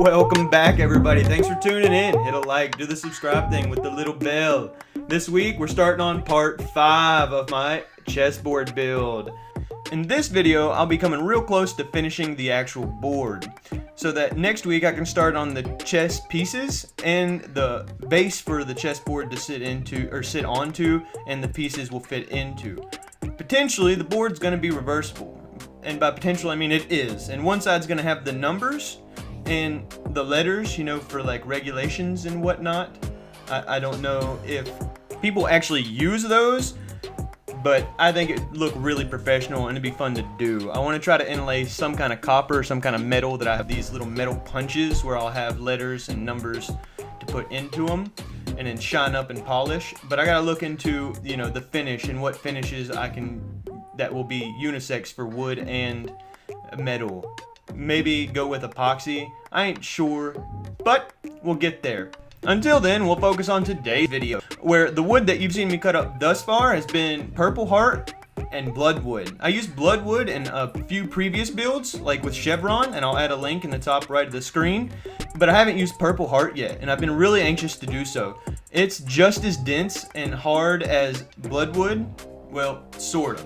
Welcome back, everybody. Thanks for tuning in. Hit a like, do the subscribe thing with the little bell. This week we're starting on part 5 of my chessboard build. In this video I'll be coming real close to finishing the actual board, so that next week I can start on the chess pieces and the base for the chessboard to sit onto, and the pieces will fit into. Potentially the board's going to be reversible, and by potential I mean it is, and one side's going to have the numbers and the letters, you know, for like regulations and whatnot. I don't know if people actually use those, but I think it look really professional and it'd be fun to do. I want to try to inlay some kind of copper, some kind of metal, that I have these little metal punches where I'll have letters and numbers to put into them and then shine up and polish. But I gotta look into, you know, the finish and what finishes that will be unisex for wood and metal. Maybe go with epoxy. I ain't sure, but we'll get there. Until then, we'll focus on today's video, where the wood that you've seen me cut up thus far has been purple heart and bloodwood. I used bloodwood in a few previous builds, like with Chevron, and I'll add a link in the top right of the screen, but I haven't used purple heart yet, and I've been really anxious to do so. It's just as dense and hard as bloodwood, well, sort of.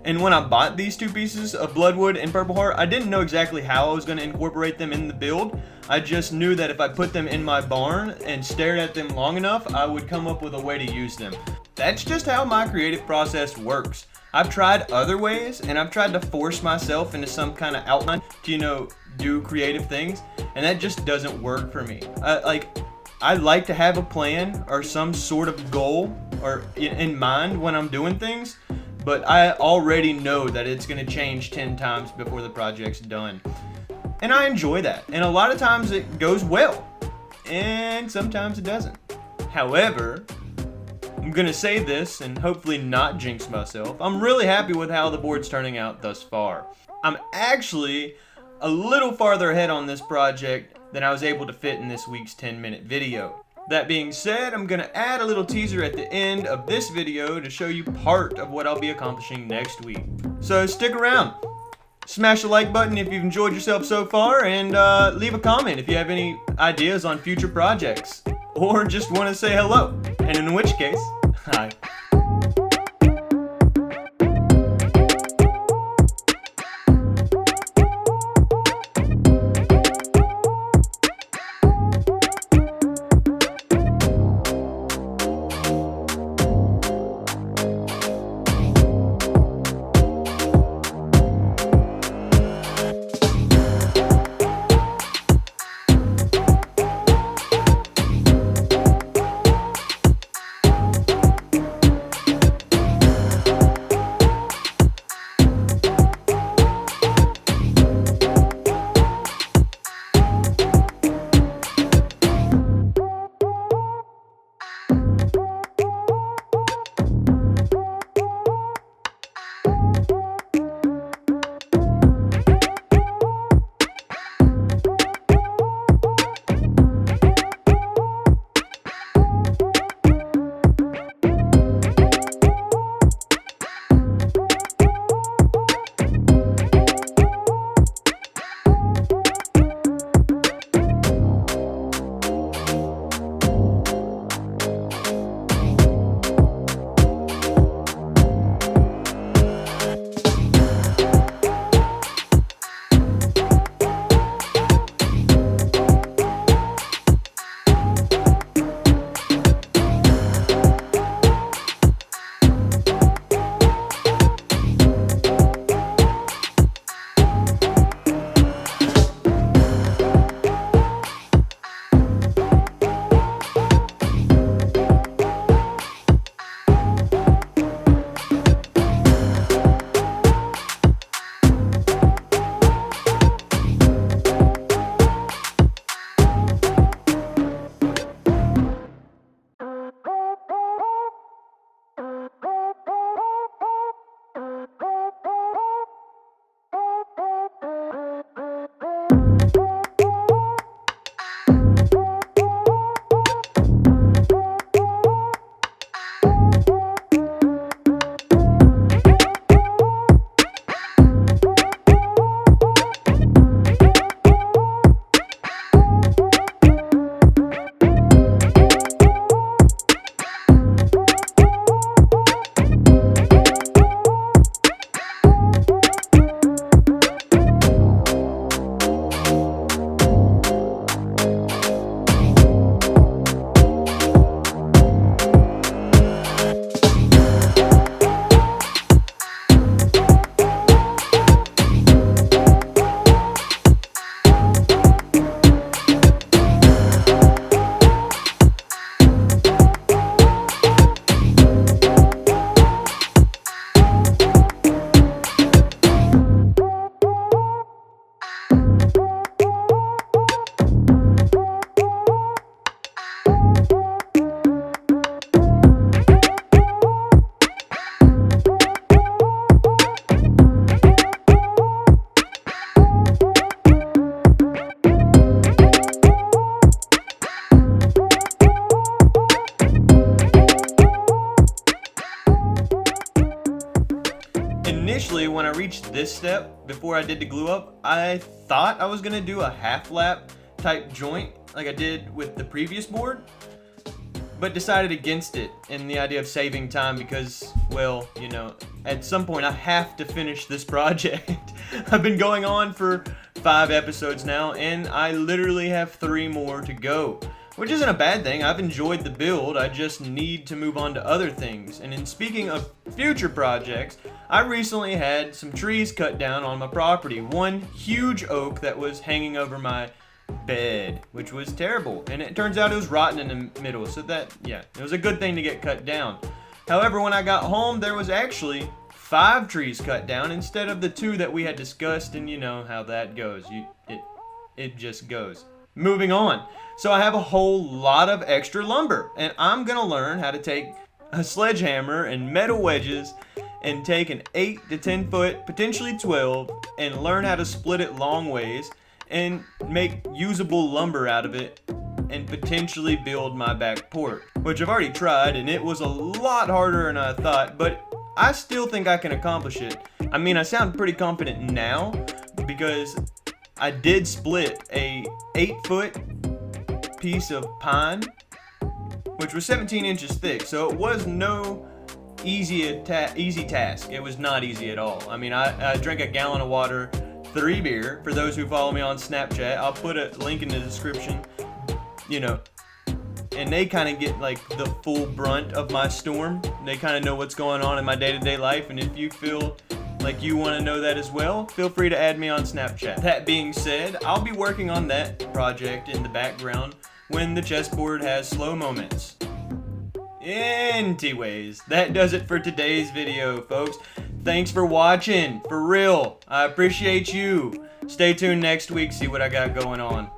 And when I bought these two pieces of bloodwood and purple heart, I didn't know exactly how I was going to incorporate them in the build. I just knew that if I put them in my barn and stared at them long enough, I would come up with a way to use them. That's just how my creative process works. I've tried other ways, and I've tried to force myself into some kind of outline to, you know, do creative things, and that just doesn't work for me. I like to have a plan or some sort of goal or in mind when I'm doing things, but I already know that it's going to change 10 times before the project's done. And I enjoy that. And a lot of times it goes well, and sometimes it doesn't. However, I'm going to say this and hopefully not jinx myself. I'm really happy with how the board's turning out thus far. I'm actually a little farther ahead on this project than I was able to fit in this week's 10-minute video. That being said, I'm going to add a little teaser at the end of this video to show you part of what I'll be accomplishing next week. So stick around. Smash the like button if you've enjoyed yourself so far, and leave a comment if you have any ideas on future projects, or just want to say hello, and in which case, hi. initially, when I reached this step, before I did the glue up, I thought I was gonna do a half lap type joint like I did with the previous board, but decided against it in the idea of saving time because, well, you know, at some point I have to finish this project. I've been going on for 5 episodes now, and I literally have 3 more to go, which isn't a bad thing. I've enjoyed the build, I just need to move on to other things. And in speaking of future projects, I recently had some trees cut down on my property. One huge oak that was hanging over my bed, which was terrible, and it turns out it was rotten in the middle, so that, yeah, it was a good thing to get cut down. However, when I got home, there was actually 5 trees cut down instead of the 2 that we had discussed, and you know how that goes. It just goes. Moving on. So I have a whole lot of extra lumber, and I'm gonna learn how to take a sledgehammer and metal wedges and take an 8 to 10 foot, potentially 12, and learn how to split it long ways and make usable lumber out of it and potentially build my back porch, which I've already tried, and it was a lot harder than I thought, but I still think I can accomplish it. I mean, I sound pretty confident now because I did split a 8-foot piece of pine, which was 17 inches thick, so it was no easy task. It was not easy at all. I mean, I drank a gallon of water, 3 beer. For those who follow me on Snapchat, I'll put a link in the description, you know, and they kind of get like the full brunt of my storm. They kind of know what's going on in my day-to-day life, and if you feel like you want to know that as well, feel free to add me on Snapchat. That being said, I'll be working on that project in the background when the chessboard has slow moments. Anyways, that does it for today's video, folks. Thanks for watching, for real. I appreciate you. Stay tuned next week, see what I got going on.